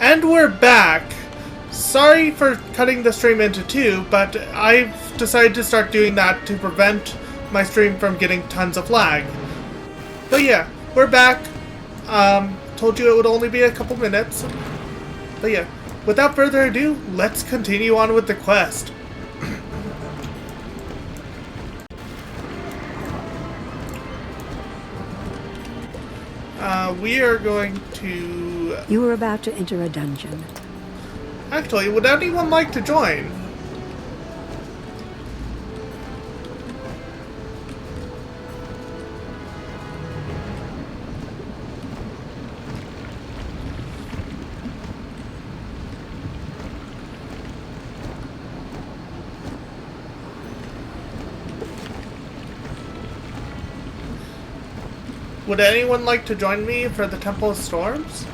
And we're back. Sorry for cutting the stream into two, but I've decided to start doing that to prevent my stream from getting tons of lag. But yeah, we're back. Told you it would only be a couple minutes. But yeah, without further ado, let's continue on with the quest. We are going to... You were about to enter a dungeon. Actually, would anyone like to join? Would anyone like to join me for the Temple of Storms?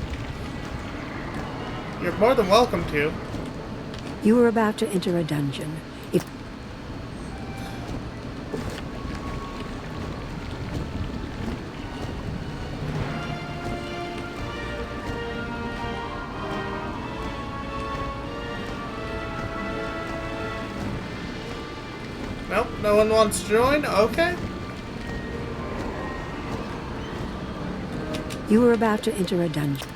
You're more than welcome to. You were about to enter a dungeon. Nope, no one wants to join? Okay. You were about to enter a dungeon.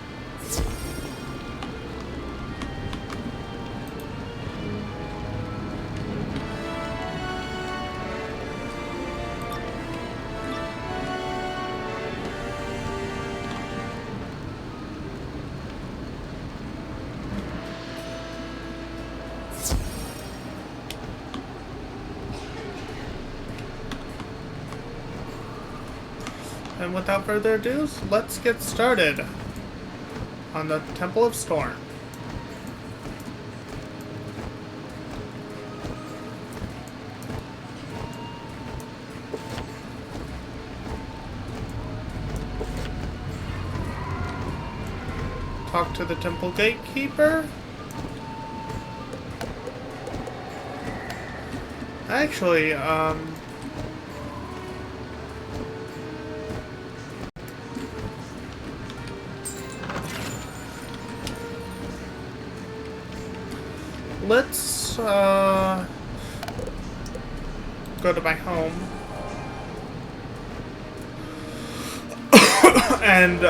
And without further ado, let's get started on the Temple of Storm. Talk to the temple gatekeeper. Actually, let's, go to my home. And,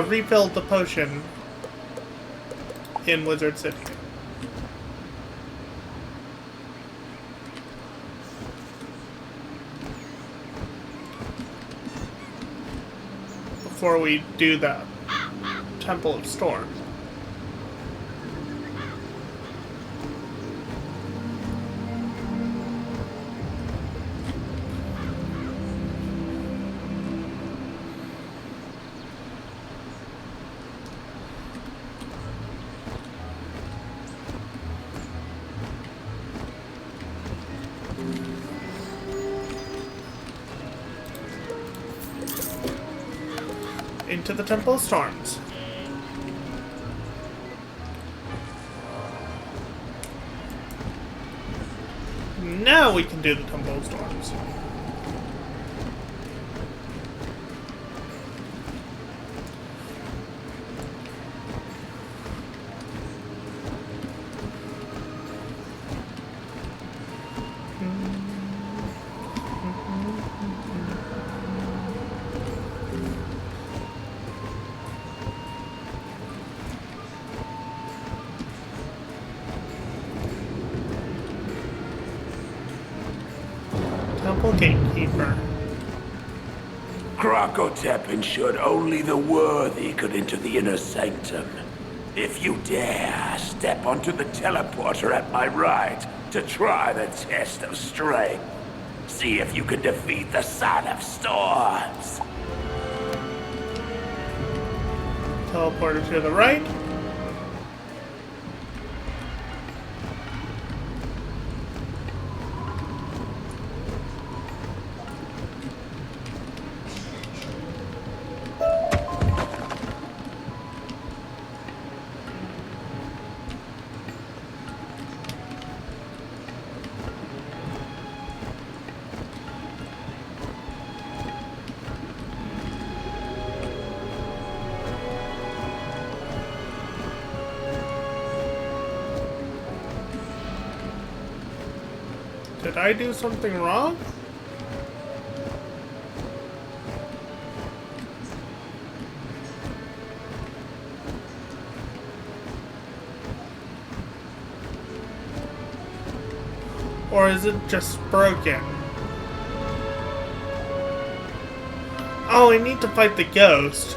refill the potion in Wizard City. Before we do that Temple of Storm. Into the Temple of Storms. Now we can do the Temple of Storms. Temple gatekeeper. Krok ensured only the worthy could enter the inner sanctum. If you dare, step onto the teleporter at my right to try the test of strength. See if you can defeat the Son of Storms. Teleporter to the right. Did I do something wrong? Or is it just broken? Oh, I need to fight the ghost.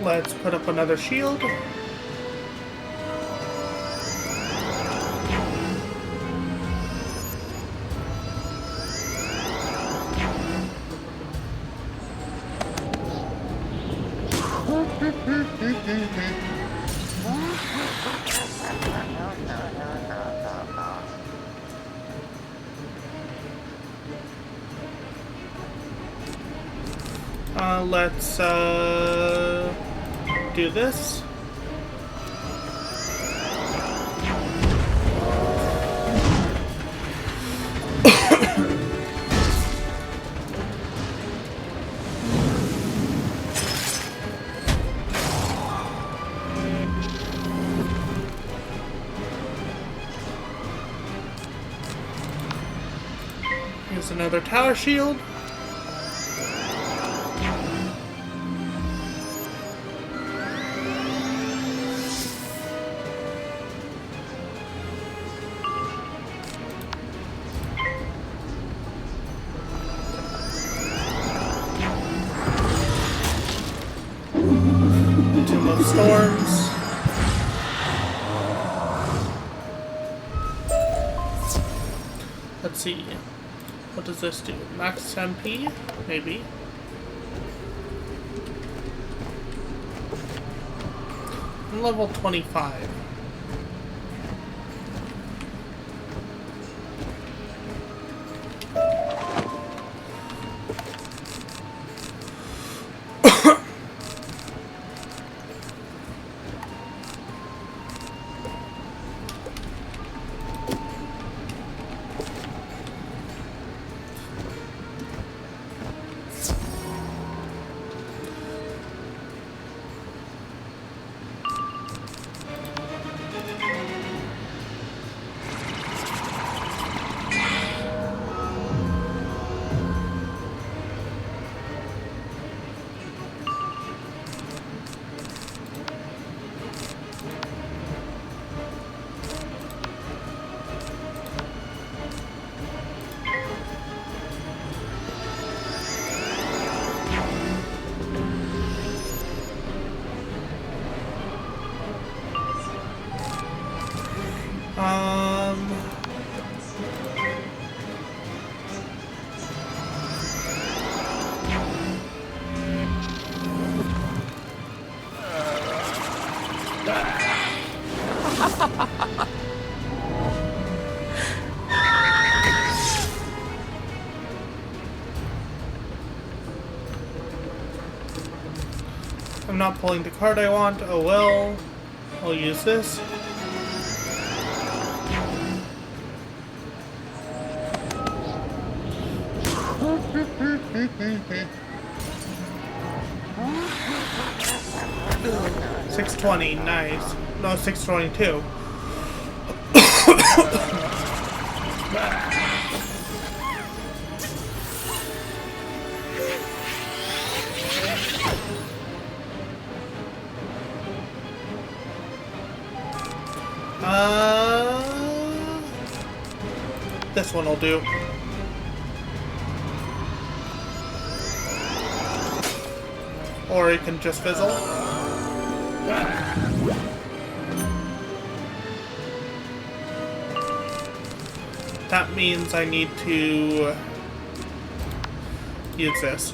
Let's put up another shield. Let's do this. Here's another tower shield. Storms. Let's see. What does this do? Max MP? Maybe. I'm level 25. I'm not pulling the card I want. Oh well. I'll use this. $620, nice. No, $622. This one will do. Or it can just fizzle. That means I need to use this.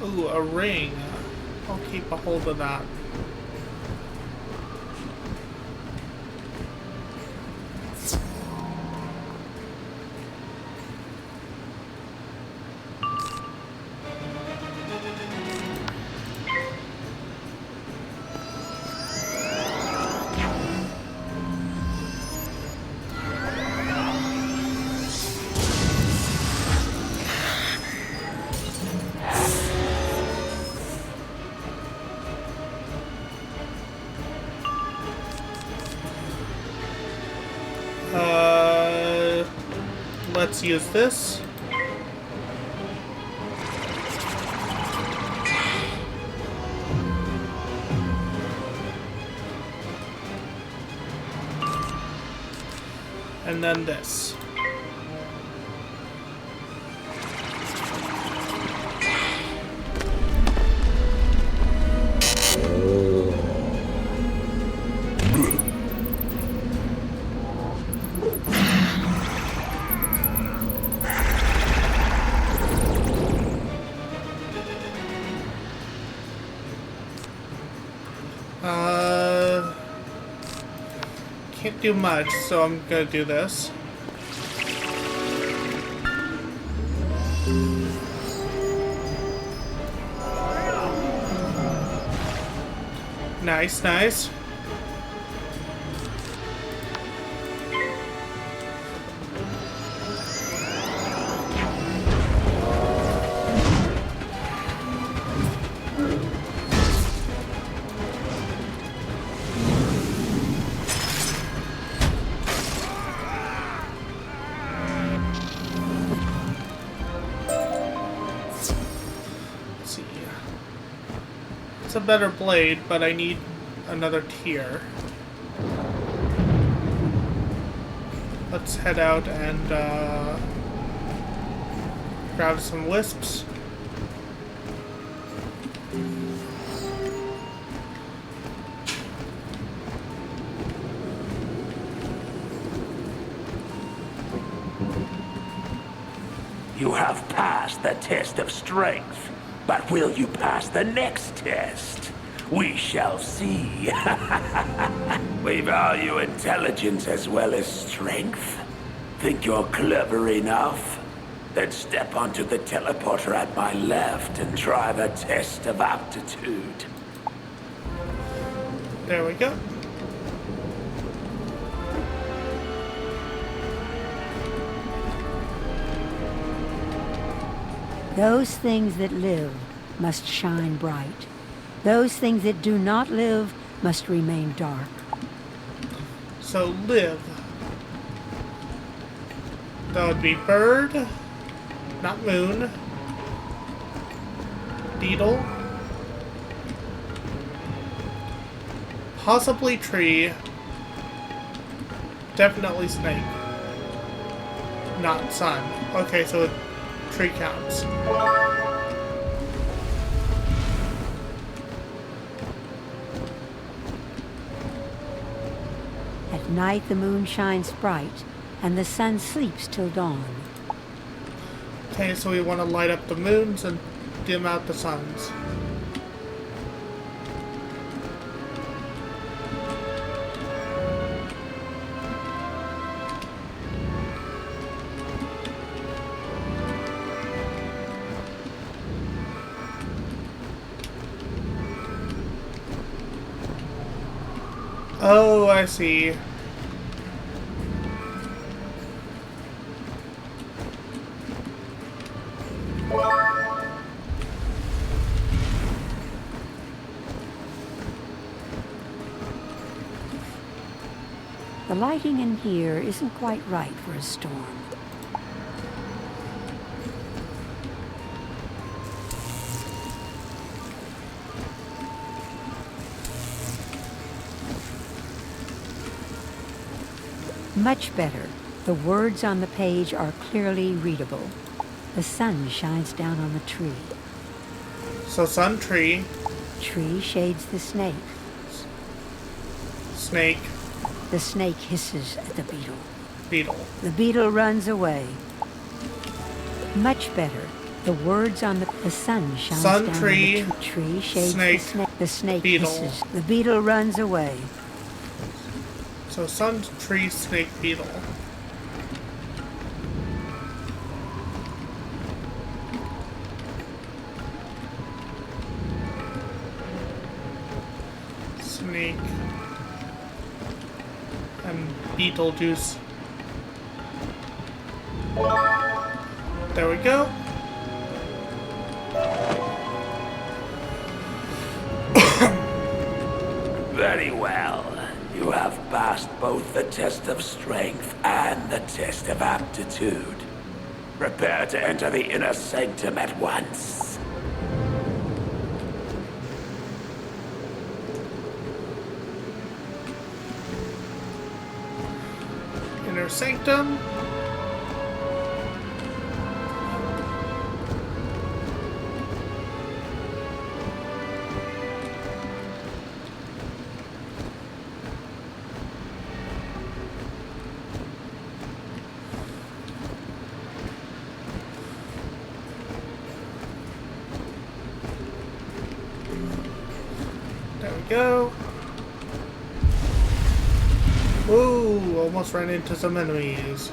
Ooh, a ring. I'll keep a hold of that. Let's use this. And then this. Can't do much, so I'm gonna do this. Nice, nice. It's a better blade, but I need another tier. Let's head out and grab some wisps. You have passed the test of strength, but will you pass the next test? We shall see. We value intelligence as well as strength. Think you're clever enough? Then step onto the teleporter at my left and try the test of aptitude. There we go. Those things that live must shine bright. Those things that do not live must remain dark. So live. That would be bird, not moon. Beetle. Possibly tree. Definitely snake. Not sun. Okay, so tree counts. At night the moon shines bright, and the sun sleeps till dawn. Okay, so we want to light up the moons and dim out the suns. Oh, I see. The lighting in here isn't quite right for a storm. Much better. The words on the page are clearly readable. The sun shines down on the tree. So sun, tree. Tree shades the snake. Snake. The snake hisses at the beetle. Beetle. The beetle runs away. Much better. The words on the sun shines sun, down tree, on the tree shades snake, the snake. The snake beetle. hisses. The beetle runs away. So sun, tree, snake, beetle. Snake and Beetlejuice. There we go. Very well. You have passed both the test of strength and the test of aptitude. Prepare to enter the inner sanctum at once. Inner sanctum. There we go. Ooh, almost ran into some enemies.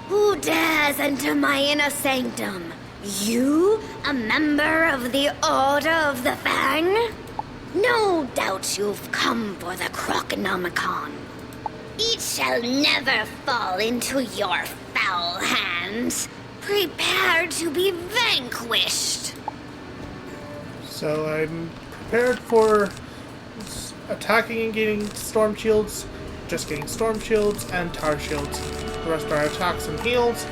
Who dares enter my inner sanctum? You, a member of the Order of the Fang? No doubt you've come for the Krokonomicon. It shall never fall into your foul hands. Prepare to be vanquished. So I'm prepared for attacking and getting storm shields, just getting storm shields and tower shields. The rest are attacks and heals.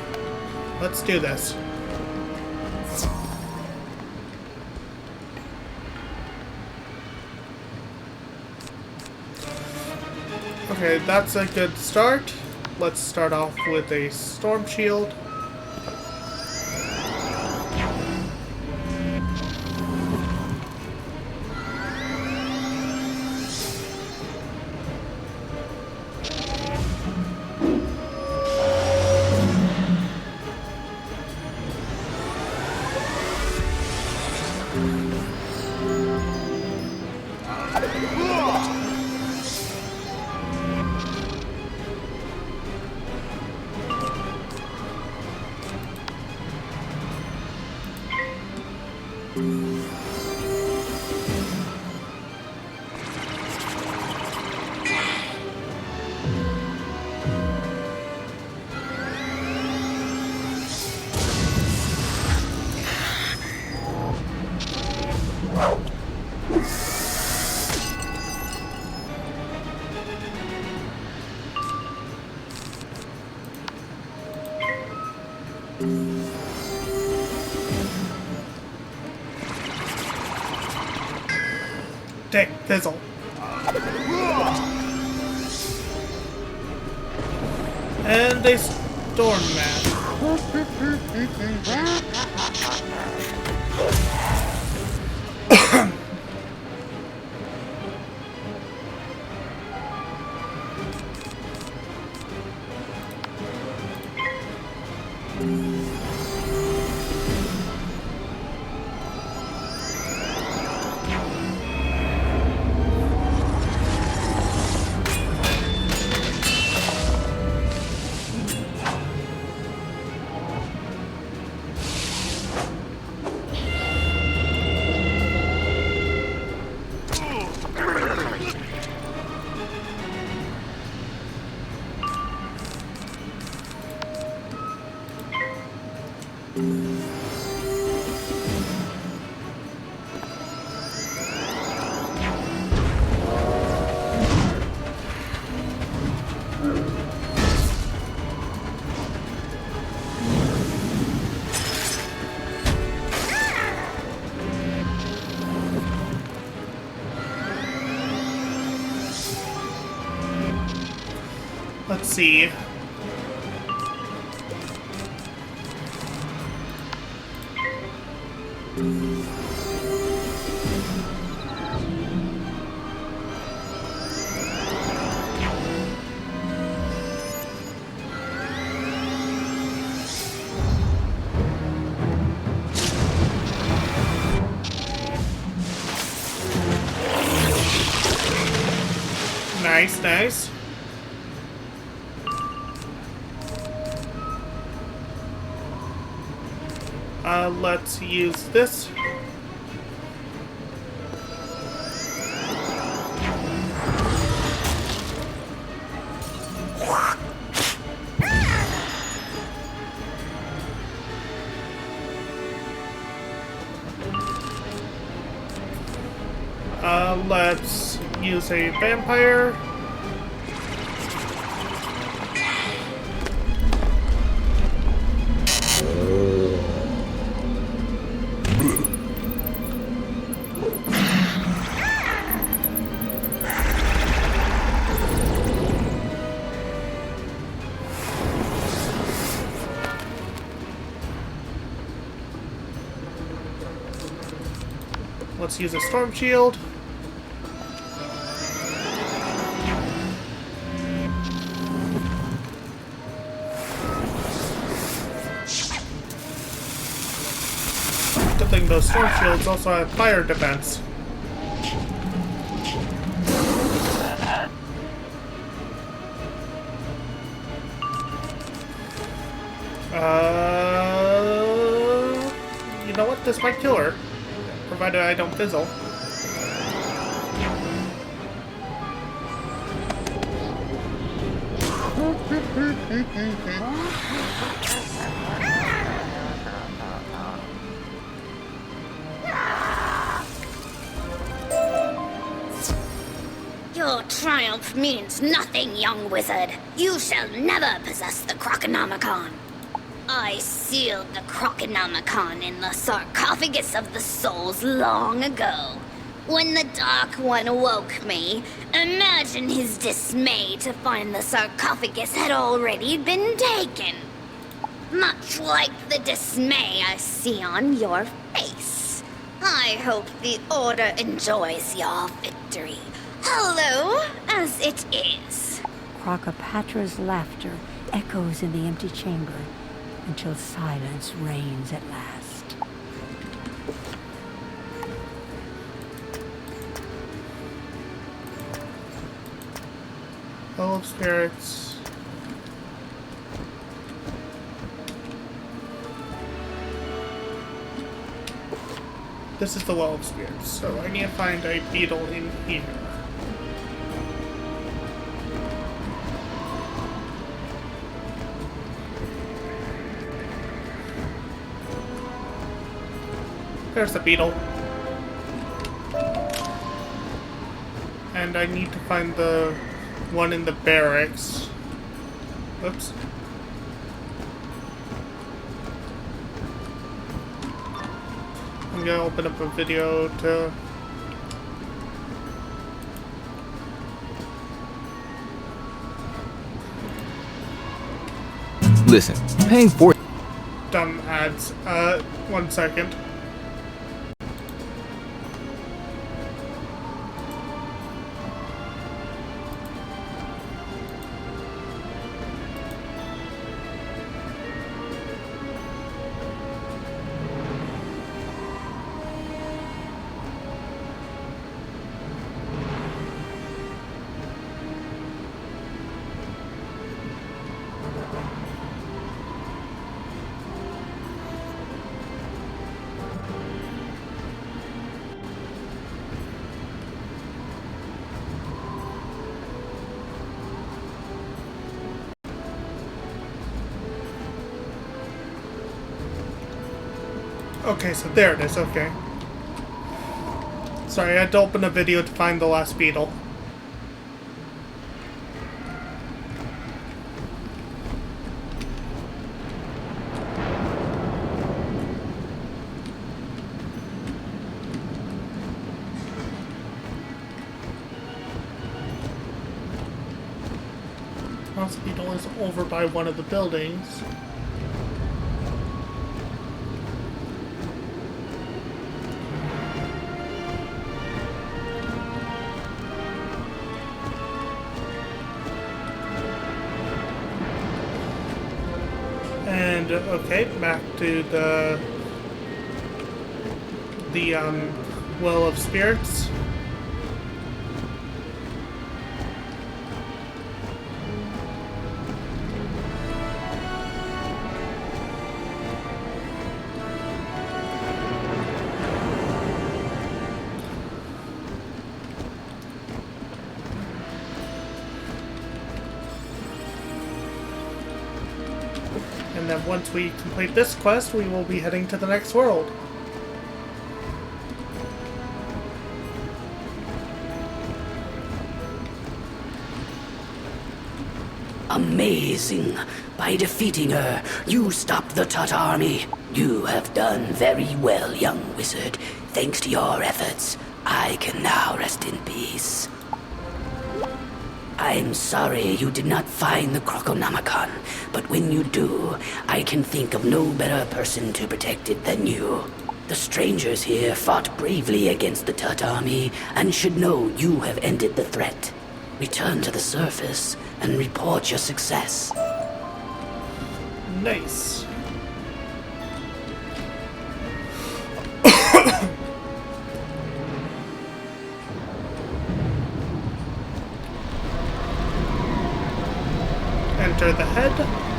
Let's do this. Okay, that's a good start. Let's start off with a storm shield. Dang, fizzle. And a storm man. let's see. Nice, nice. Let's use this. Let's use a vampire. Let's use a storm shield. Good thing those storm shields also have fire defense. You know what? This might kill her. Provided I don't fizzle. Your triumph means nothing, young wizard. You shall never possess the Krokonomicon. I sealed the Krokonomicon in the sarcophagus of the souls long ago. When the Dark One woke me, imagine his dismay to find the sarcophagus had already been taken. Much like the dismay I see on your face. I hope the Order enjoys your victory. Hello, as it is. Krokopatra's laughter echoes in the empty chamber until silence reigns at last. Well of spirits. This is the well of spirits, so I need to find a beetle in here. There's the beetle. And I need to find the one in the barracks. Oops. I'm gonna open up a video to... Listen, paying for... Dumb ads. 1 second. Okay, so there it is, okay. Sorry, I had to open a video to find the last beetle. mouse beetle is over by one of the buildings. And okay, back to the Well of Spirits. And then once we complete this quest, we will be heading to the next world. Amazing! By defeating her, you stopped the Tut army. You have done very well, young wizard. Thanks to your efforts, I can now rest in peace. I'm sorry you did not find the Krokonomicon, but when you do, I can think of no better person to protect it than you. The strangers here fought bravely against the Tut army, and should know you have ended the threat. Return to the surface and report your success. Nice. Enter the head.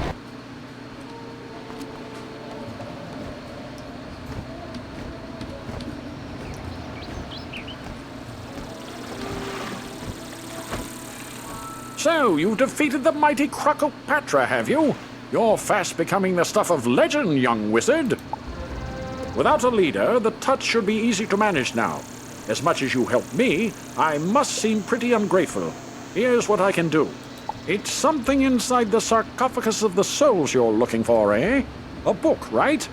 So, you've defeated the mighty Krokopatra, have you? You're fast becoming the stuff of legend, young wizard. Without a leader, the Tut should be easy to manage now. As much as you helped me, I must seem pretty ungrateful. Here's what I can do. It's something inside the sarcophagus of the souls you're looking for, eh? A book, right?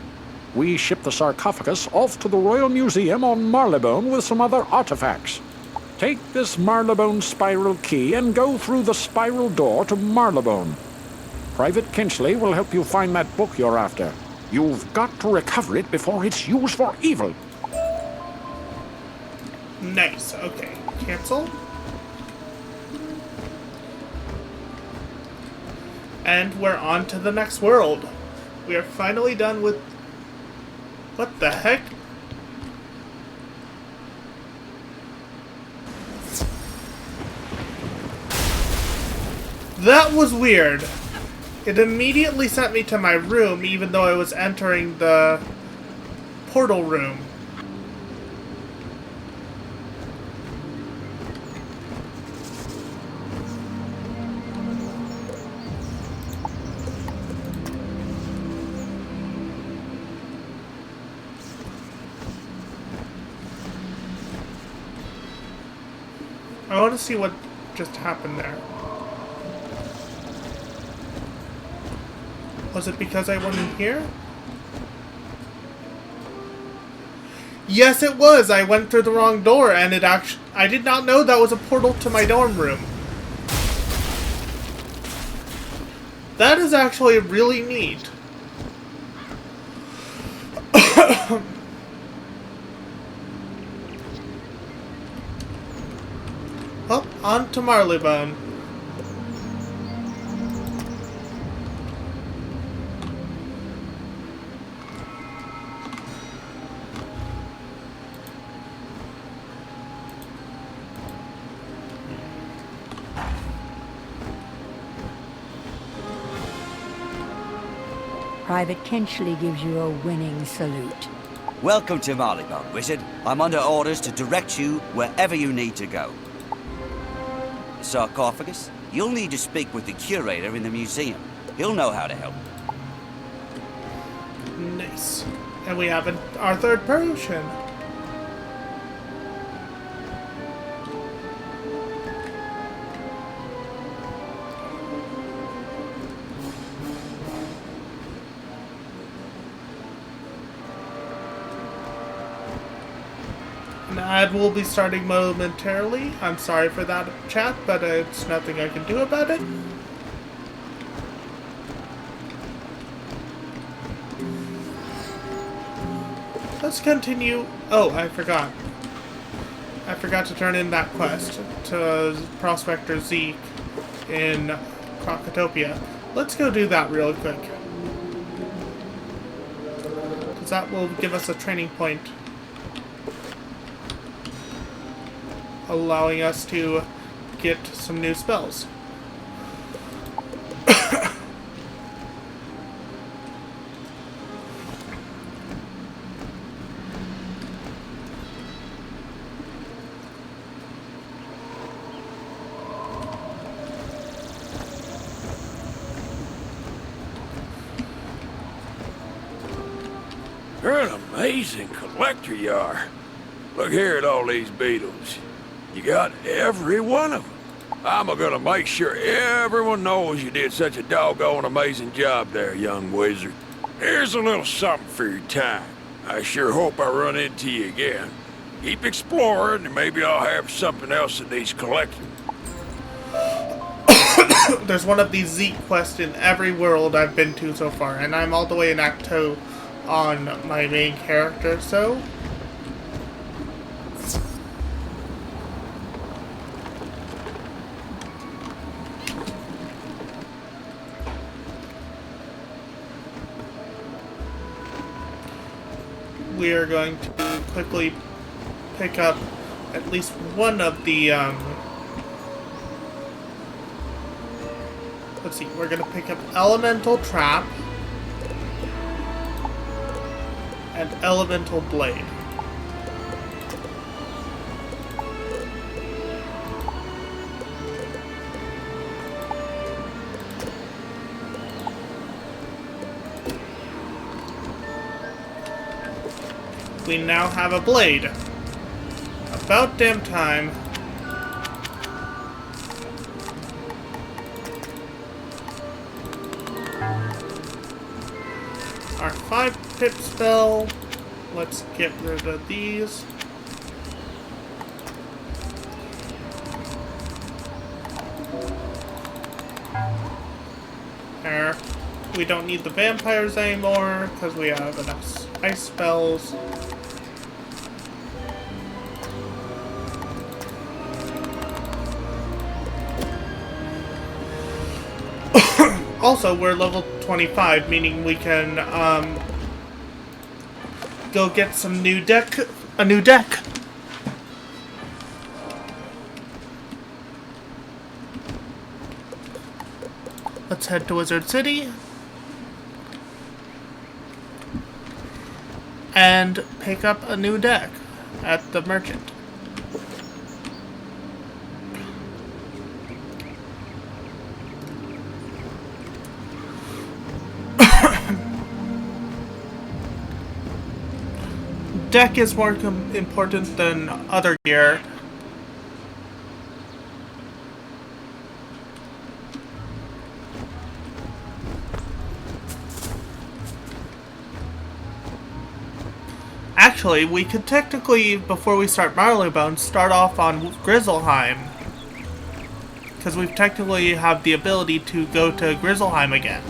We ship the sarcophagus off to the Royal Museum on Marylebone with some other artifacts. Take this Marylebone spiral key and go through the spiral door to Marylebone. Private Kinchley will help you find that book you're after. You've got to recover it before it's used for evil. Nice. Okay. Cancel. And we're on to the next world. We are finally done with... What the heck? That was weird. It immediately sent me to my room, even though I was entering the portal room. I want to see what just happened there. Was it because I went in here? Yes, it was. I went through the wrong door, and I did not know that was a portal to my dorm room. That is actually really neat. Well, on to Marylebone. Private Kinchley gives you a winning salute. Welcome to Marylebone, Wizard. I'm under orders to direct you wherever you need to go. The sarcophagus? You'll need to speak with the curator in the museum. He'll know how to help. Nice. And we have our third potion. An ad will be starting momentarily. I'm sorry for that, chat, but it's nothing I can do about it. let's continue. Oh, I forgot. I forgot to turn in that quest to Prospector Zeke in Krokotopia. Let's go do that real quick. Because that will give us a training point, allowing us to get some new spells. You're an amazing collector, you are. Look here at all these beetles. You got every one of them. I'm gonna make sure everyone knows you did such a doggone amazing job there, young wizard. Here's a little something for your time. I sure hope I run into you again. Keep exploring, and maybe I'll have something else that needs collecting. There's one of these Zeke quests in every world I've been to so far, and I'm all the way in Act 2 on my main character, so... we are going to quickly pick up at least one of the, let's see, we're gonna pick up Elemental Trap and Elemental Blade. We now have a blade. About damn time. Our 5-pip spell. Let's get rid of these. There. We don't need the vampires anymore because we have enough ice spells. Also, we're level 25, meaning we can go get some a new deck. Let's head to Wizard City and pick up a new deck at the merchant. Deck is more important than other gear. Actually, we could technically, before we start Marleybones, start off on Grizzleheim. Because we technically have the ability to go to Grizzleheim again.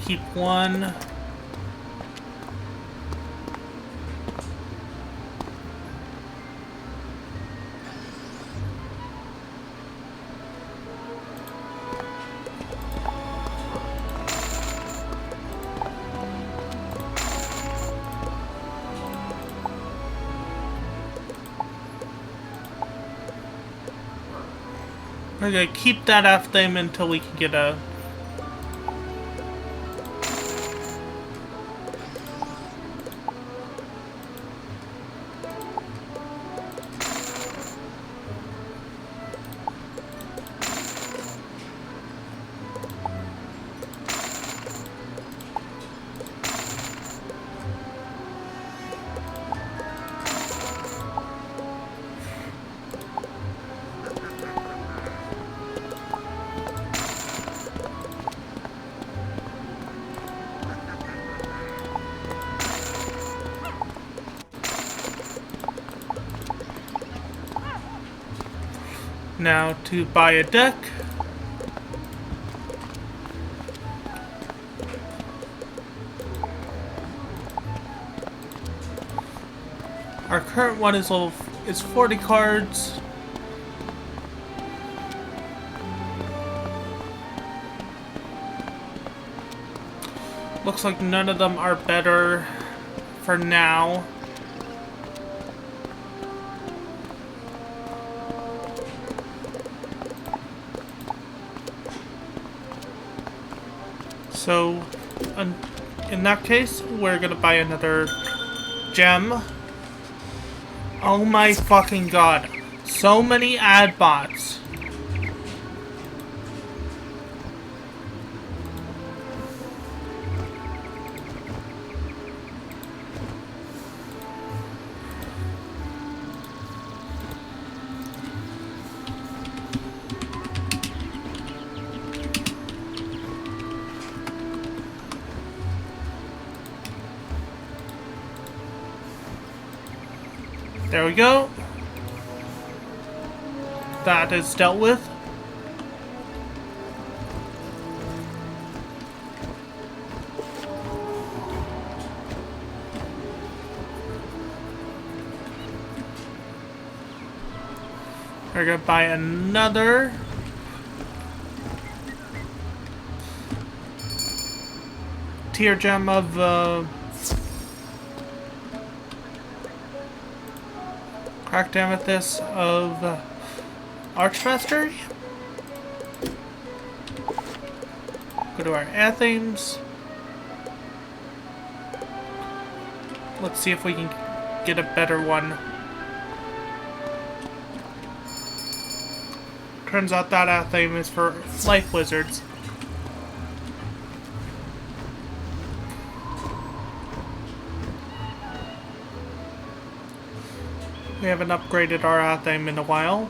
Keep one. We're gonna keep that after them until we can get a... Now to buy a deck. Our current one is 40 cards. Looks like none of them are better for now. So, in that case, we're gonna buy another gem. Oh my fucking god. So many ad bots. There we go. That is dealt with. We're gonna buy another. Tier gem of Cracked Amethyst of Archmastery. Go to our Athemes. Let's see if we can get a better one. Turns out that Athame is for Life Wizards. We haven't upgraded our Athame in a while.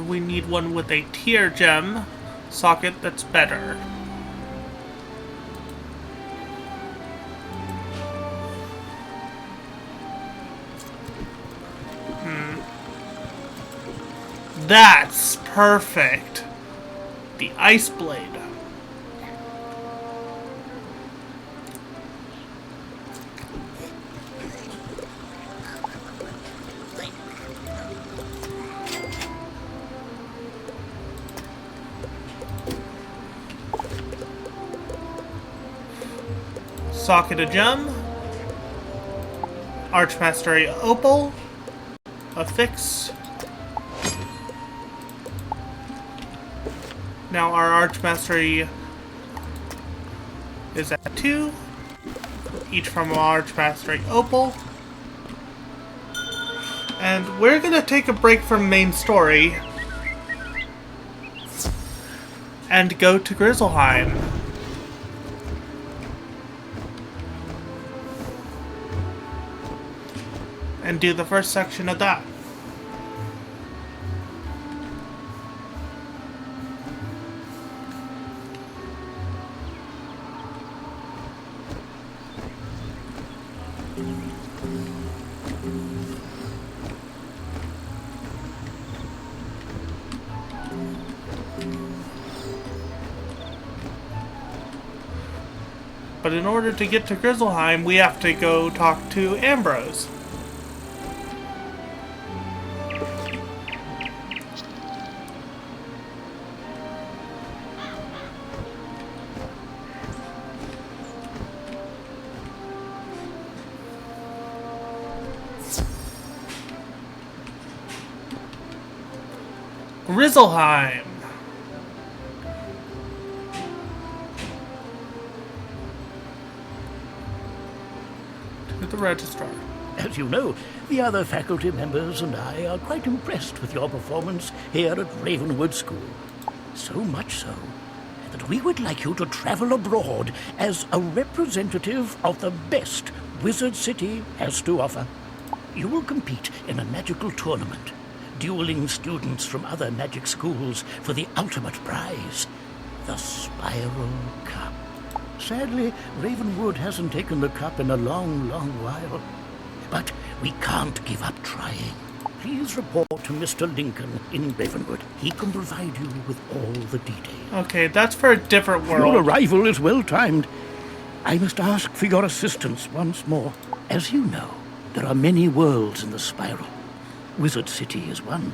We need one with a tier gem socket that's better. That's perfect. The Ice Blade. Socket a gem, Archmastery Opal, a fix. Now our Archmastery is at 2, each from our Archmastery Opal. And we're gonna take a break from main story and go to Grizzleheim. And do the first section of that. but in order to get to Grizzleheim, we have to go talk to Ambrose. Grizzleheim. To the registrar. As you know, the other faculty members and I are quite impressed with your performance here at Ravenwood School. So much so that we would like you to travel abroad as a representative of the best Wizard City has to offer. You will compete in a magical tournament, dueling students from other magic schools for the ultimate prize, the Spiral Cup. Sadly, Ravenwood hasn't taken the cup in a long, long while. But we can't give up trying. Please report to Mr. Lincoln in Ravenwood. He can provide you with all the details. Okay, that's for a different world. Your arrival is well timed. I must ask for your assistance once more. As you know, there are many worlds in the Spiral. Wizard City is one,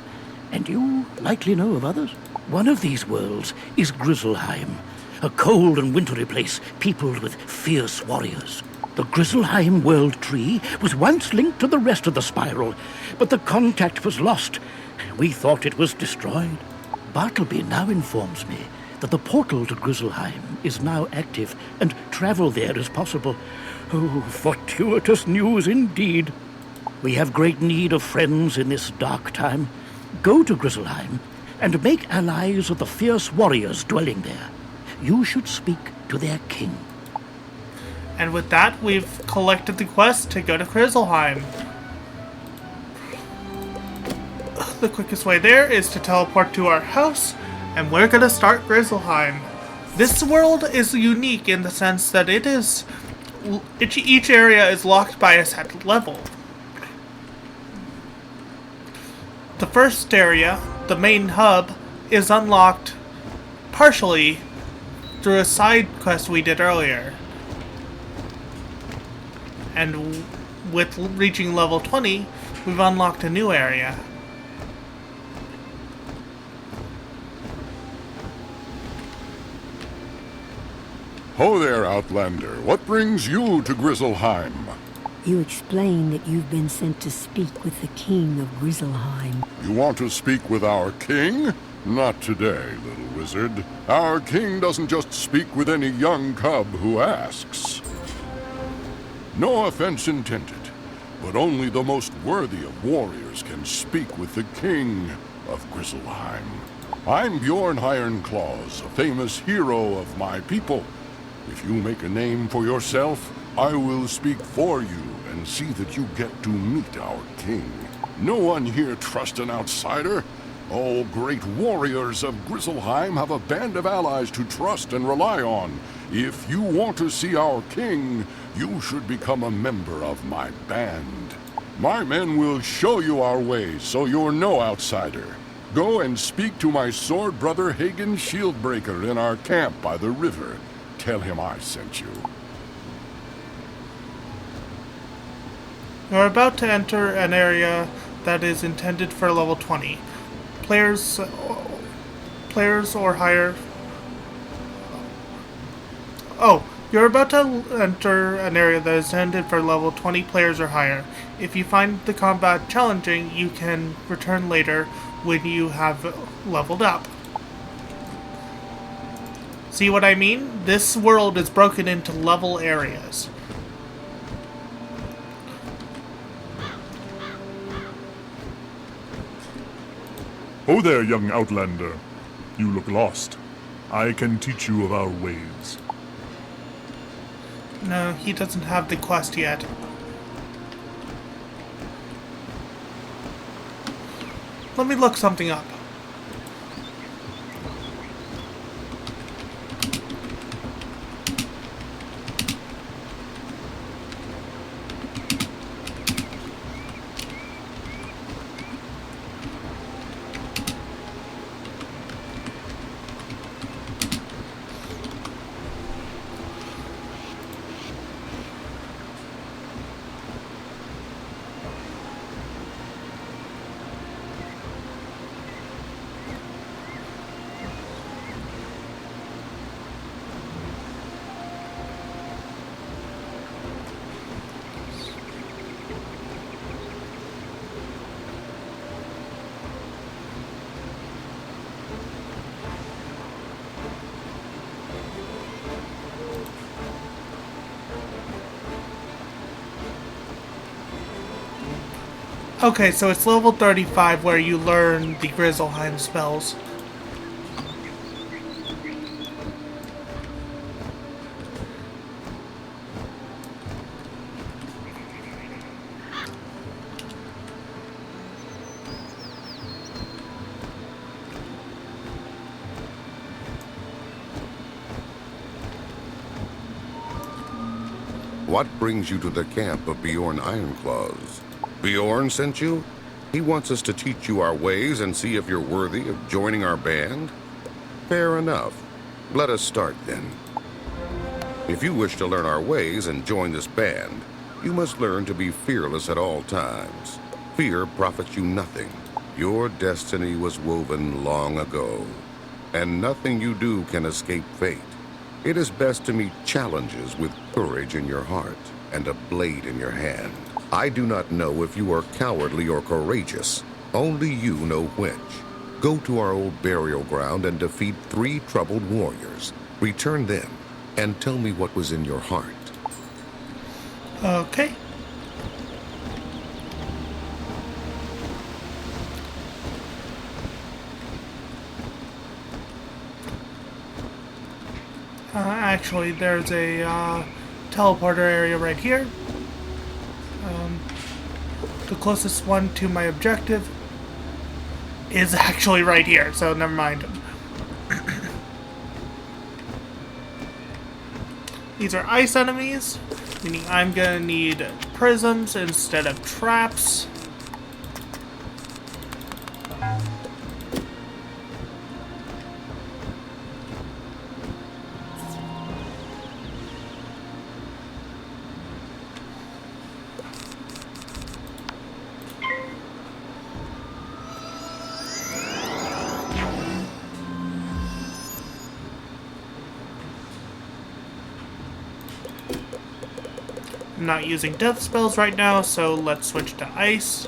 and you likely know of others. One of these worlds is Grizzleheim, a cold and wintry place peopled with fierce warriors. The Grizzleheim World Tree was once linked to the rest of the Spiral, but the contact was lost. We thought it was destroyed. Bartleby now informs me that the portal to Grizzleheim is now active, and travel there is possible. Oh, fortuitous news indeed. We have great need of friends in this dark time. Go to Grizzleheim and make allies of the fierce warriors dwelling there. You should speak to their king. And with that, we've collected the quest to go to Grizzleheim. The quickest way there is to teleport to our house, and we're gonna start Grizzleheim. This world is unique in the sense that each area is locked by a set level. The first area, the main hub, is unlocked partially through a side quest we did earlier. And with reaching level 20, we've unlocked a new area. Ho there, Outlander. What brings you to Grizzleheim? You explain that you've been sent to speak with the king of Grizzleheim. You want to speak with our king? Not today, little wizard. Our king doesn't just speak with any young cub who asks. No offense intended, but only the most worthy of warriors can speak with the king of Grizzleheim. I'm Bjorn Ironclaws, a famous hero of my people. If you make a name for yourself, I will speak for you and see that you get to meet our king. No one here trusts an outsider. All great warriors of Grizzleheim have a band of allies to trust and rely on. If you want to see our king, you should become a member of my band. My men will show you our way, so you're no outsider. Go and speak to my sword brother Hagen Shieldbreaker in our camp by the river. Tell him I sent you. You're about to enter an area that is intended for level 20. Players or higher. Oh, you're about to enter an area that is intended for level 20 players or higher. If you find the combat challenging, you can return later when you have leveled up. See what I mean? This world is broken into level areas. Oh there, young Outlander. You look lost. I can teach you of our ways. No, he doesn't have the quest yet. Let me look something up. Okay, so it's level 35 where you learn the Grizzleheim spells. What brings you to the camp of Bjorn Ironclaws? Bjorn sent you? He wants us to teach you our ways and see if you're worthy of joining our band? Fair enough. Let us start then. If you wish to learn our ways and join this band, you must learn to be fearless at all times. Fear profits you nothing. Your destiny was woven long ago, and nothing you do can escape fate. It is best to meet challenges with courage in your heart and a blade in your hand. I do not know if you are cowardly or courageous. Only you know which. Go to our old burial ground and defeat 3 troubled warriors. Return them and tell me what was in your heart. Okay. Actually, there's a teleporter area right here. The closest one to my objective is actually right here, so never mind. These are ice enemies, meaning I'm gonna need prisms instead of traps. I'm not using death spells right now, so let's switch to ice.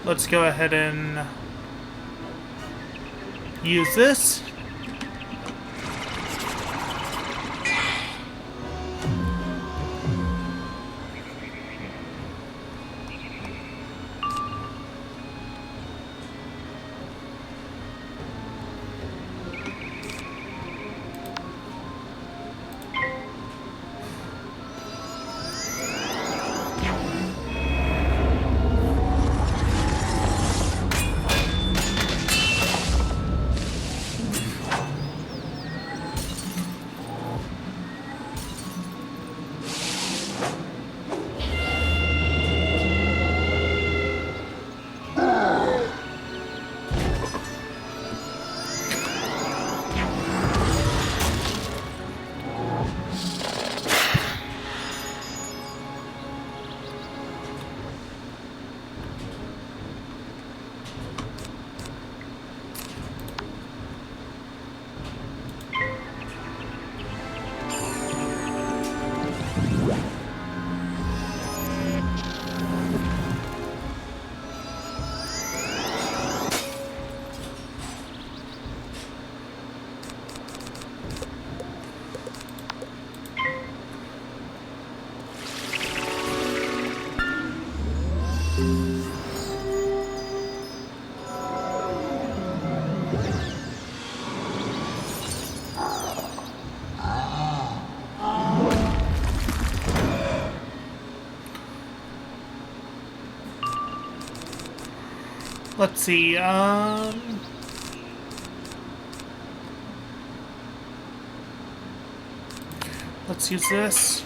Let's go ahead and use this. Let's see, let's use this.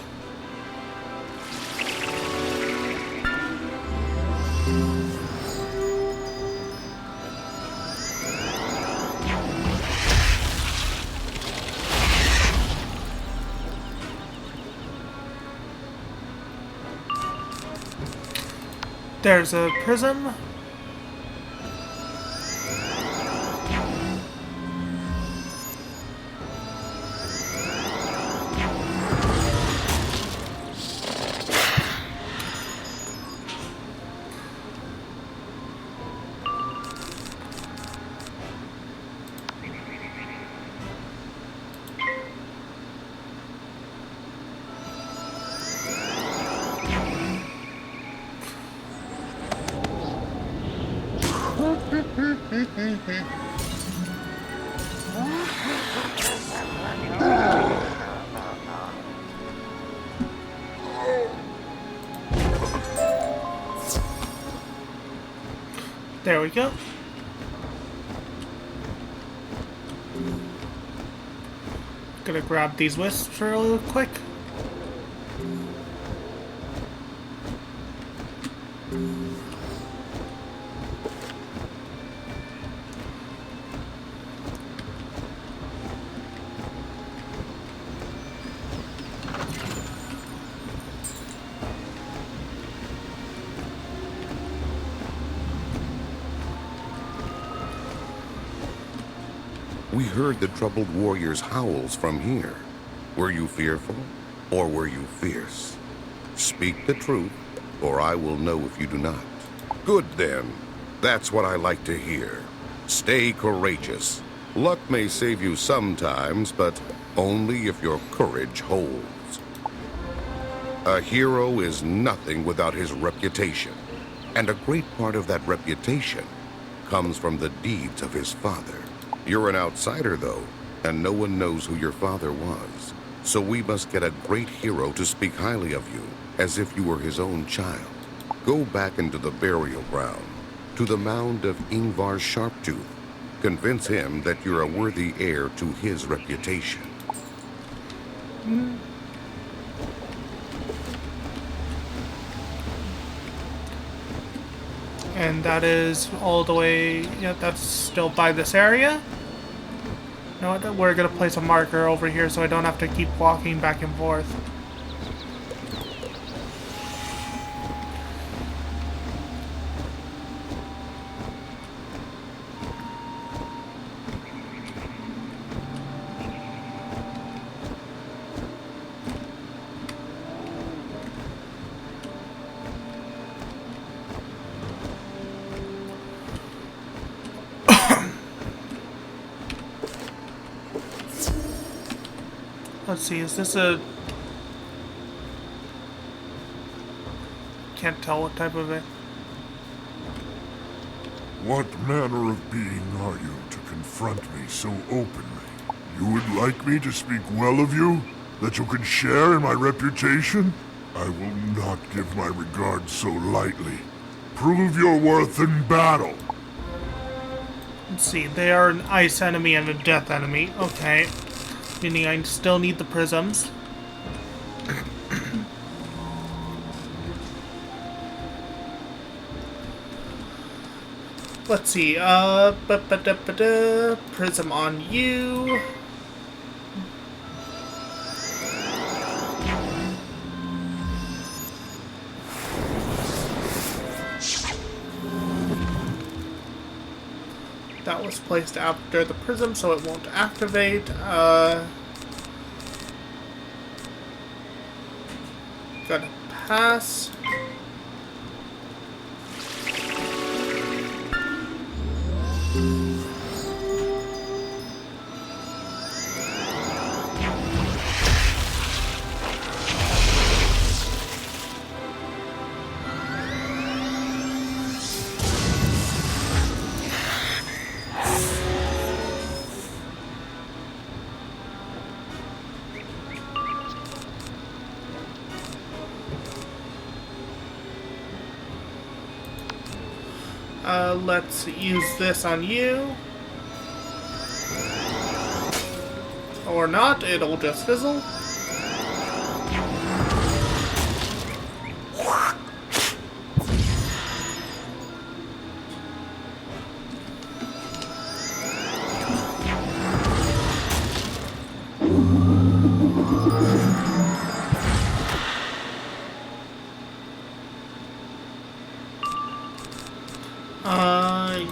There's a prism. There we go. Gonna grab these wisps real quick. We heard the troubled warrior's howls from here. Were you fearful, or were you fierce? Speak the truth, or I will know if you do not. Good then. That's what I like to hear. Stay courageous. Luck may save you sometimes, but only if your courage holds. A hero is nothing without his reputation, and a great part of that reputation comes from the deeds of his father. You're an outsider, though, and no one knows who your father was. So we must get a great hero to speak highly of you, as if you were his own child. Go back into the burial ground, to the mound of Ingvar Sharptooth. Convince him that you're a worthy heir to his reputation. And that is all the way, yeah, that's still by this area. You know what, we're gonna place a marker over here so I don't have to keep walking back and forth. Let's see, is this a... Can't tell what type of it. What manner of being are you to confront me so openly? You would like me to speak well of you? That you can share in my reputation? I will not give my regard so lightly. Prove your worth in battle. Let's see, they are an ice enemy and a death enemy. Okay. Meaning I still need the prisms. Let's see, prism on you. That was placed after the prism, so it won't activate. Gotta pass. Let's use this on you. Or not, it'll just fizzle.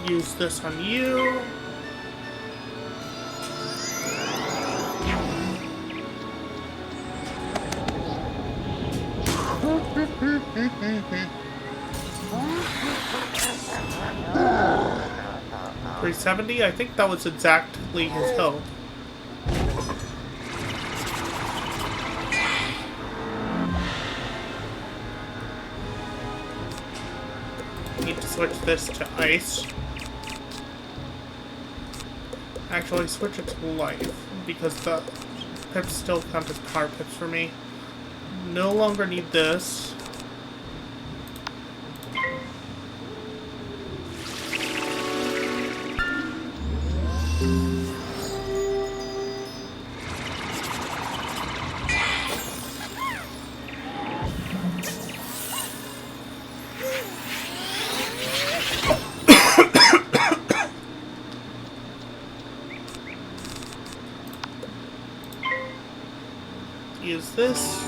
Use this on you. $370? I think that was exactly his health. Need to switch this to ice. actually switch it to life, because the pips still count as power pips for me. No longer need this. Use this.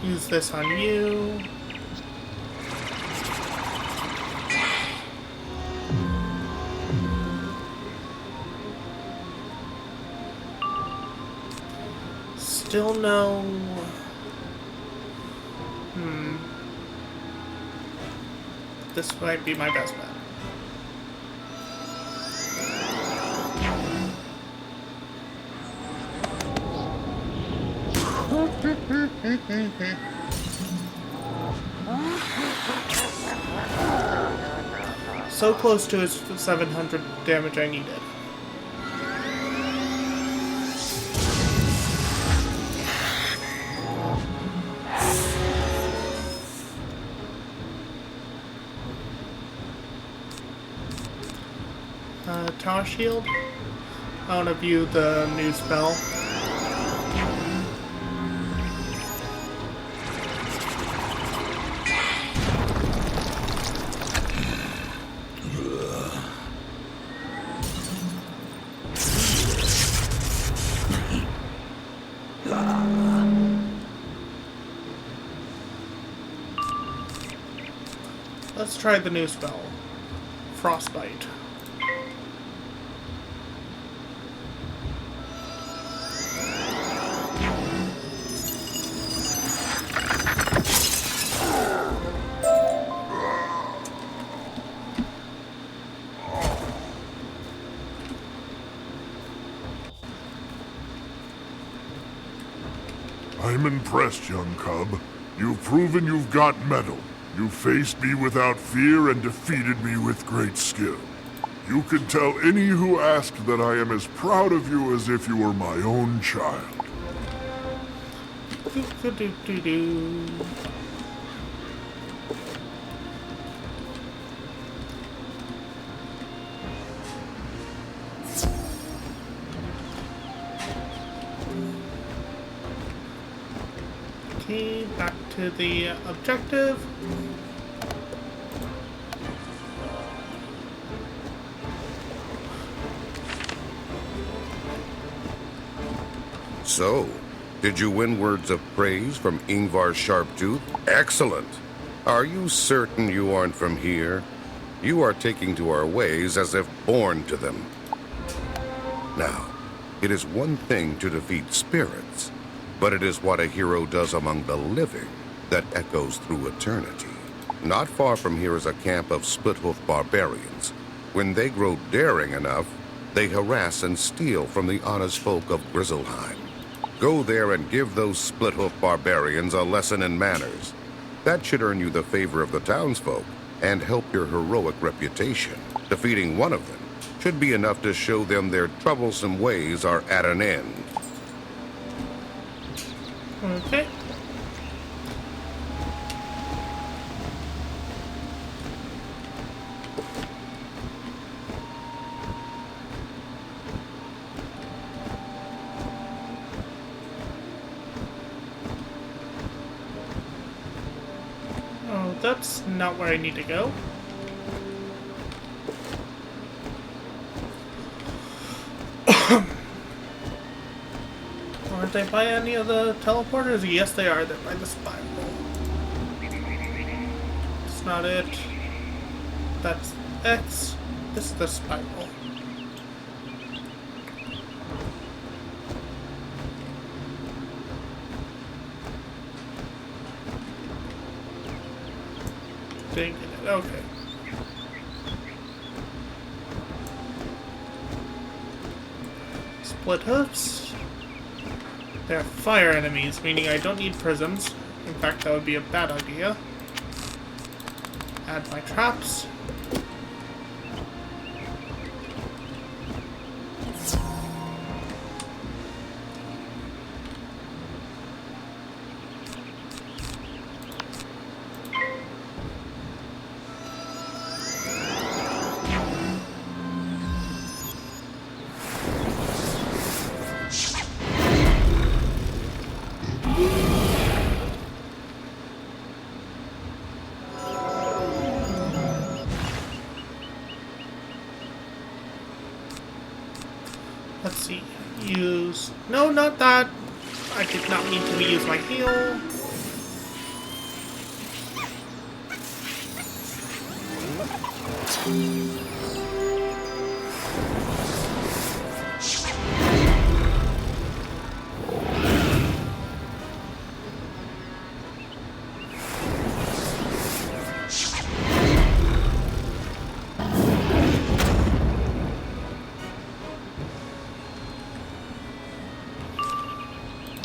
Use this on you. Still no... This might be my best bet. So close to his 700 damage I needed. Tower shield. I want to view the new spell. Let's try the new spell. Frostbite. I'm impressed, young cub. You've proven you've got mettle. You faced me without fear and defeated me with great skill. You can tell any who ask that I am as proud of you as if you were my own child. Okay, back to the objective. So, did you win words of praise from Ingvar Sharptooth? Excellent! Are you certain you aren't from here? You are taking to our ways as if born to them. Now, it is one thing to defeat spirits, but it is what a hero does among the living that echoes through eternity. Not far from here is a camp of split-hoof barbarians. When they grow daring enough, they harass and steal from the honest folk of Grizzleheim. Go there and give those split-hoof barbarians a lesson in manners. That should earn you the favor of the townsfolk and help your heroic reputation. Defeating one of them should be enough to show them their troublesome ways are at an end. Okay. Oh, that's not where I need to go. Aren't they by any of the teleporters? Yes, they are. They're by the spiral. It's not it. That's X. This is the spiral. Didn't get it. Okay. Split hoofs. They're fire enemies, meaning I don't need prisms. In fact, that would be a bad idea. Add my traps. Let's see. Use... No, not that. I did not mean to use my heal.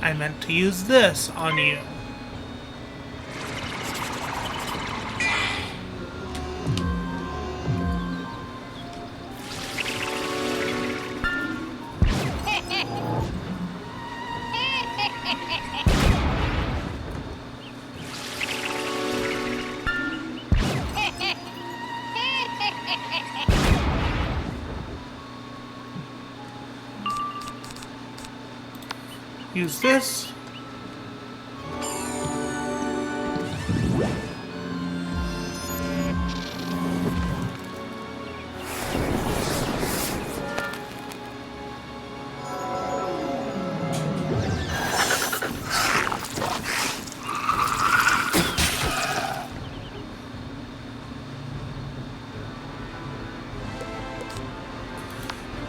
I meant to use this on you. Use this.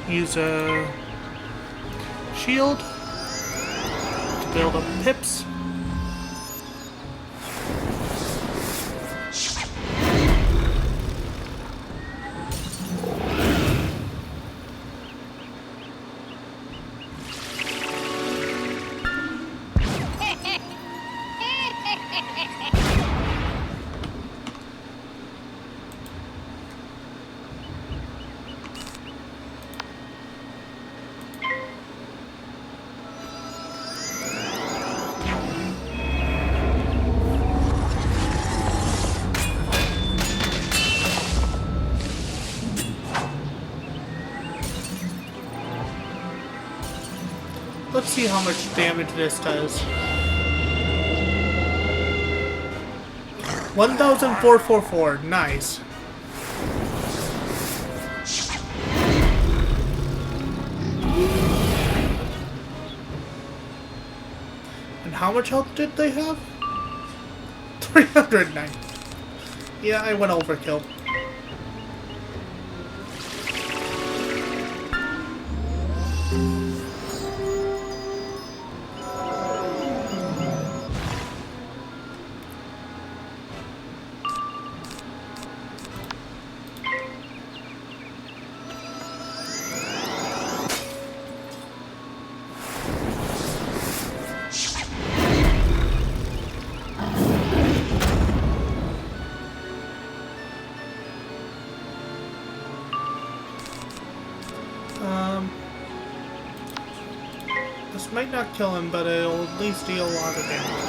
Use a shield. Build up pips. Let's see how much damage this does. 1,444. Nice. And how much health did they have? 309. Yeah, I went overkill. This might not kill him, but it'll at least deal a lot of damage.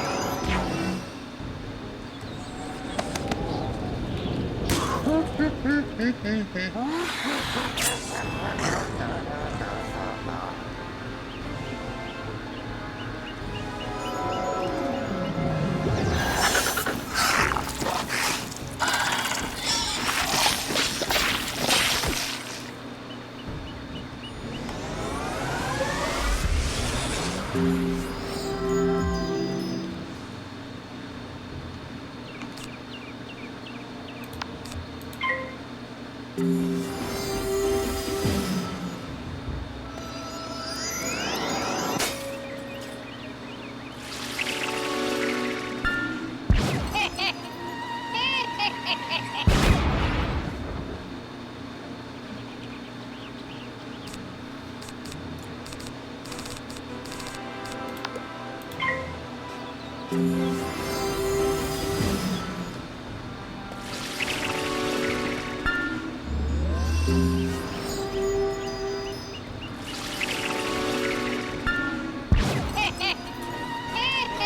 Come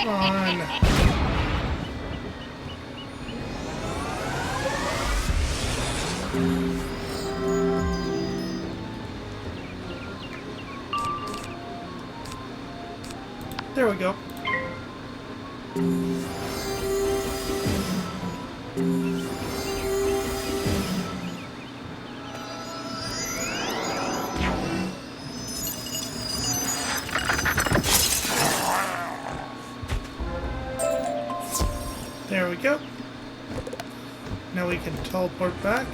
on. There we go. There we go. Now we can teleport back.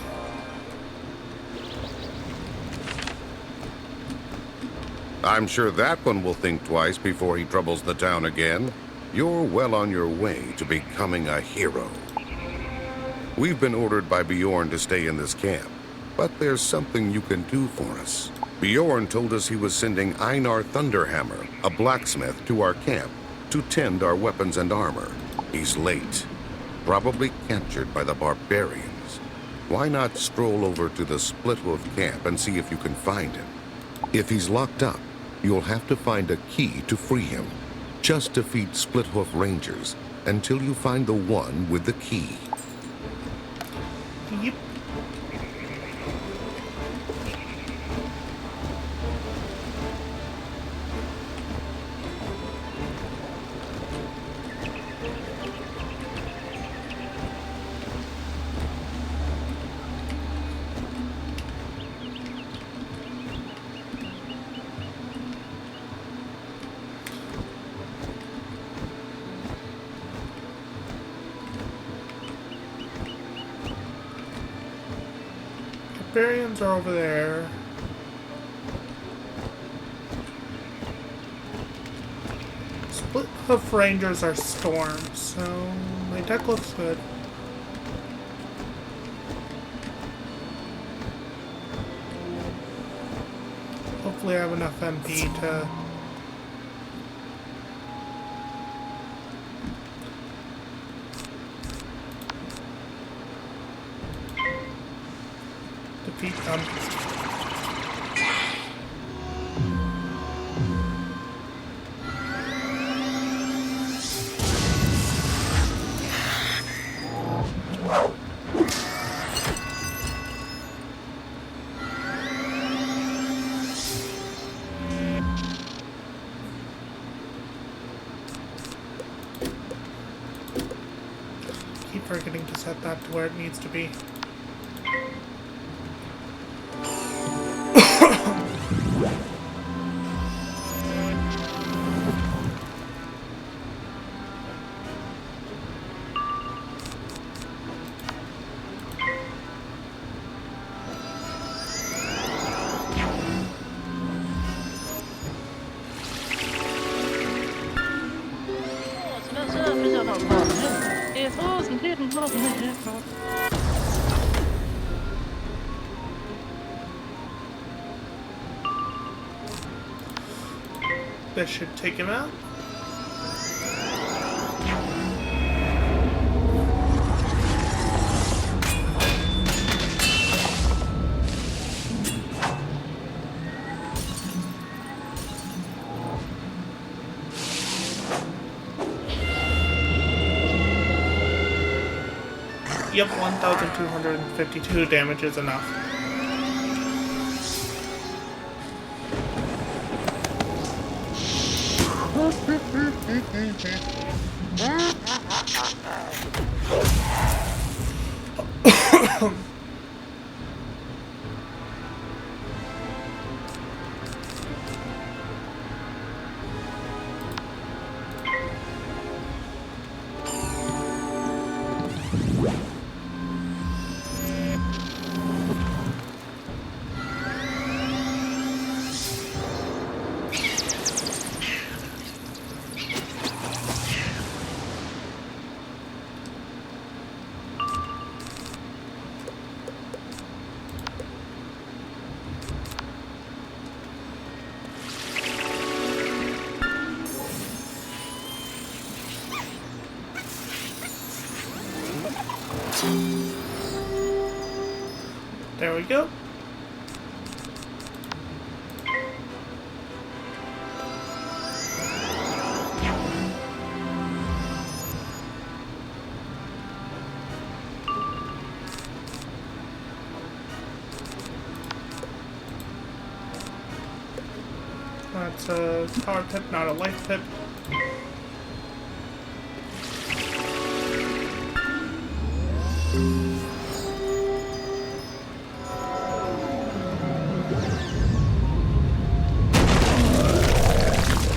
I'm sure that one will think twice before he troubles the town again. You're well on your way to becoming a hero. We've been ordered by Bjorn to stay in this camp, but there's something you can do for us. Bjorn told us he was sending Einar Thunderhammer, a blacksmith, to our camp to tend our weapons and armor. He's late, probably captured by the barbarians. Why not stroll over to the Splithoof camp and see if you can find him? If he's locked up, you'll have to find a key to free him. Just defeat Splithoof Rangers until you find the one with the key. Yep. Barbarians are over there. Splithoof Rangers are storms, so my deck looks good. Hopefully I have enough MP to defeat them. Keep forgetting to set that to where it needs to be. This should take him out. Yep, 1,252 damage is enough. There we go. That's a power pip, not a life pip.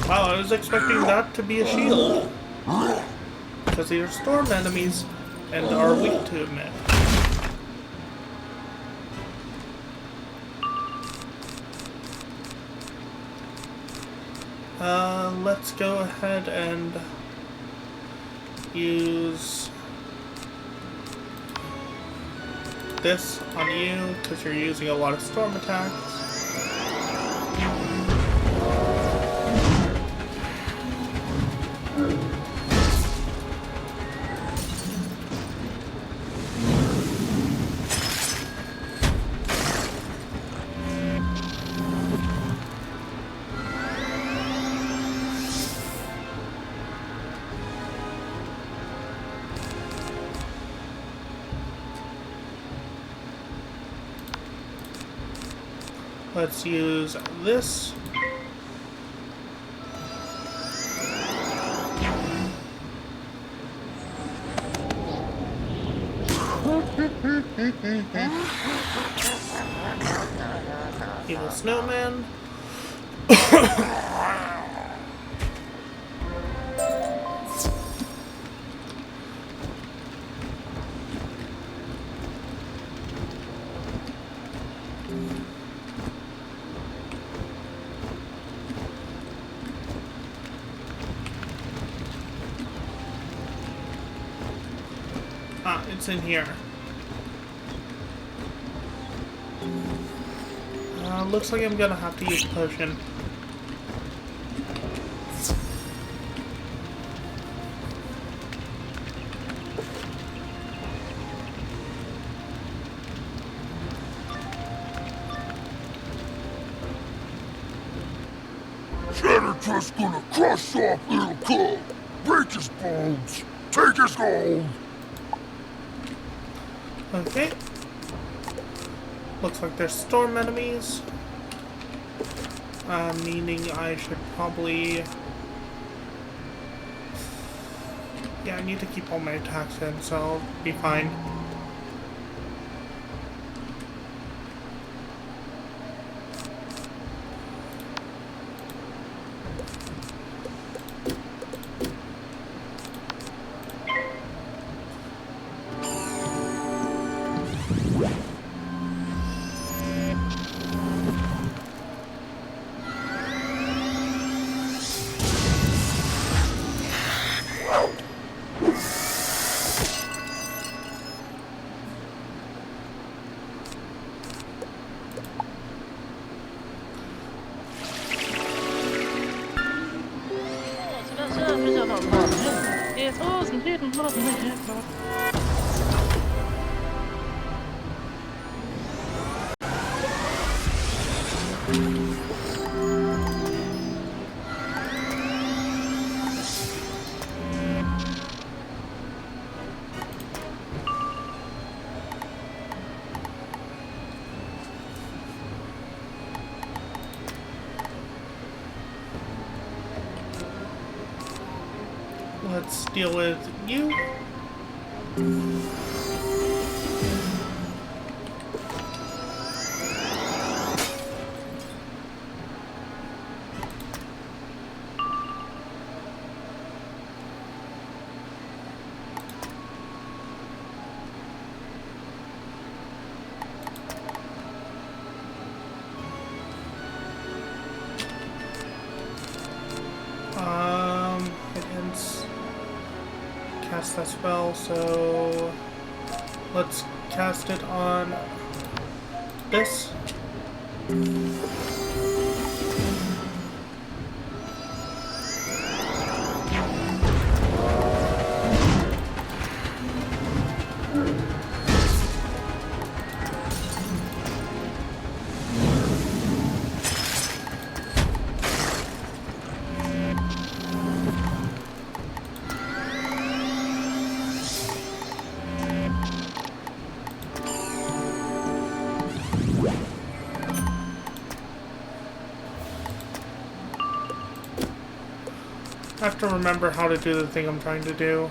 Wow, I was expecting that to be a shield. Because they are storm enemies and are weak to it. Let's go ahead and use this on you because you're using a lot of storm attacks. Let's use this. Evil snowman. It's in here. Looks like I'm gonna have to use potion. Just gonna crush off little cub, break his bones, take his gold. Okay. Looks like there's storm enemies. Meaning I should probably... Yeah, I need to keep all my attacks in, so I'll be fine. Let's deal with you. Cast that spell, so let's cast it on this. I have to remember how to do the thing I'm trying to do.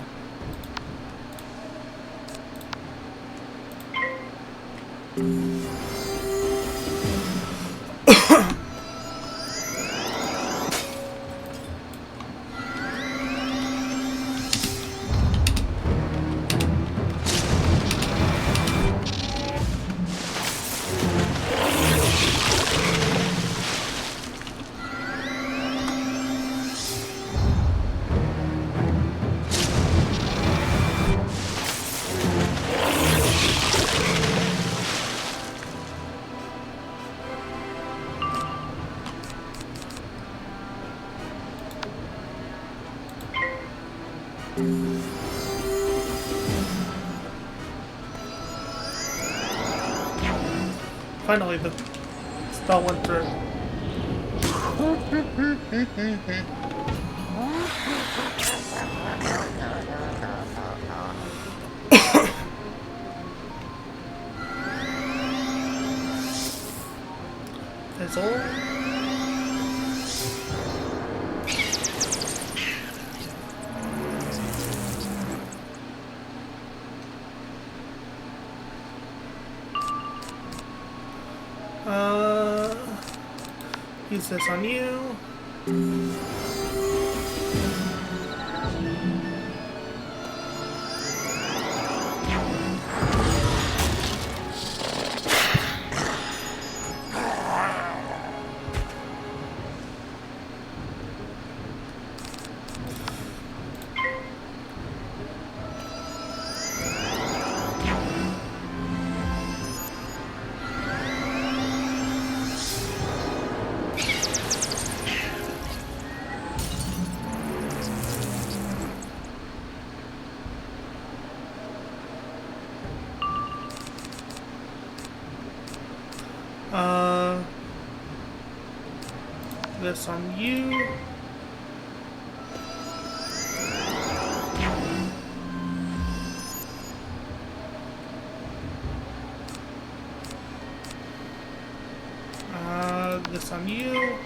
Finally, the spell went through. Fizzle. Use this on you. This on you. This on you.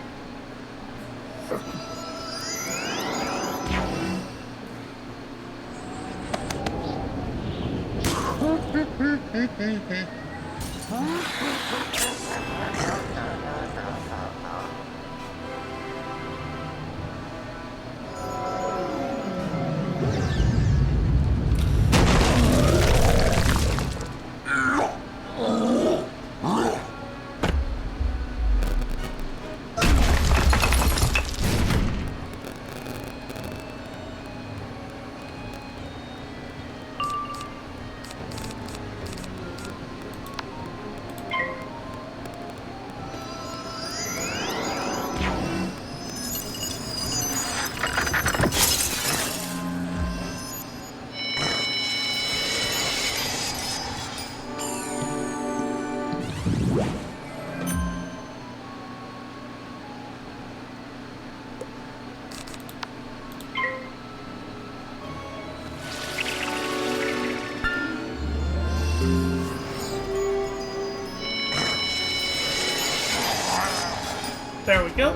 There we go.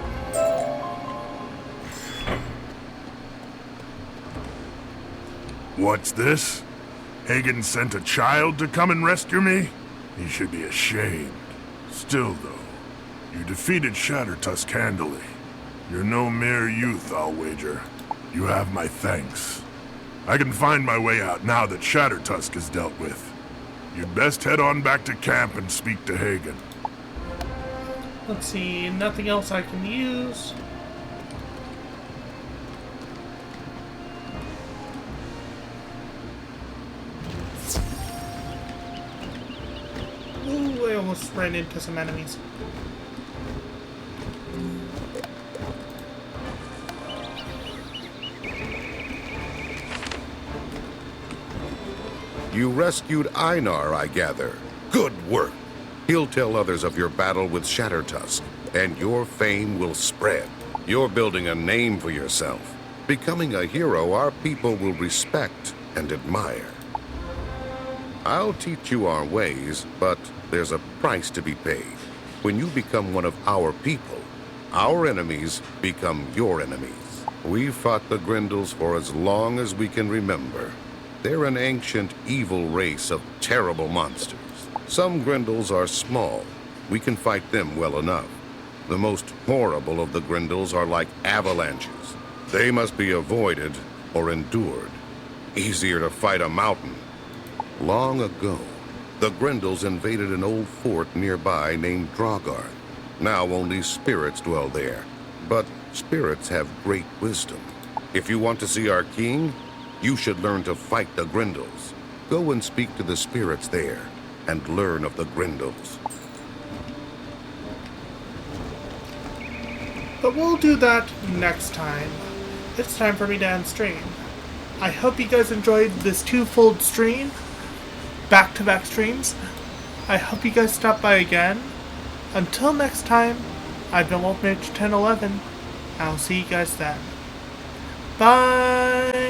What's this? Hagen sent a child to come and rescue me? He should be ashamed. Still, though, you defeated Shattertusk handily. You're no mere youth, I'll wager. You have my thanks. I can find my way out now that Shattertusk is dealt with. You'd best head on back to camp and speak to Hagen. Let's see, nothing else I can use. Ooh, I almost ran into some enemies. You rescued Einar, I gather. Good work. He'll tell others of your battle with Shattertusk, and your fame will spread. You're building a name for yourself. Becoming a hero our people will respect and admire. I'll teach you our ways, but there's a price to be paid. When you become one of our people, our enemies become your enemies. We've fought the Grindles for as long as we can remember. They're an ancient, evil race of terrible monsters. Some Grindles are small. We can fight them well enough. The most horrible of the Grindles are like avalanches. They must be avoided or endured. Easier to fight a mountain. Long ago, the Grindles invaded an old fort nearby named Draugr. Now only spirits dwell there. But spirits have great wisdom. If you want to see our king, you should learn to fight the Grindles. Go and speak to the spirits there, and learn of the Grindles. But we'll do that next time. It's time for me to end stream. I hope you guys enjoyed this twofold stream. Back-to-back streams. I hope you guys stop by again. Until next time, I've been Wolf Mage 1011. I'll see you guys then. Bye!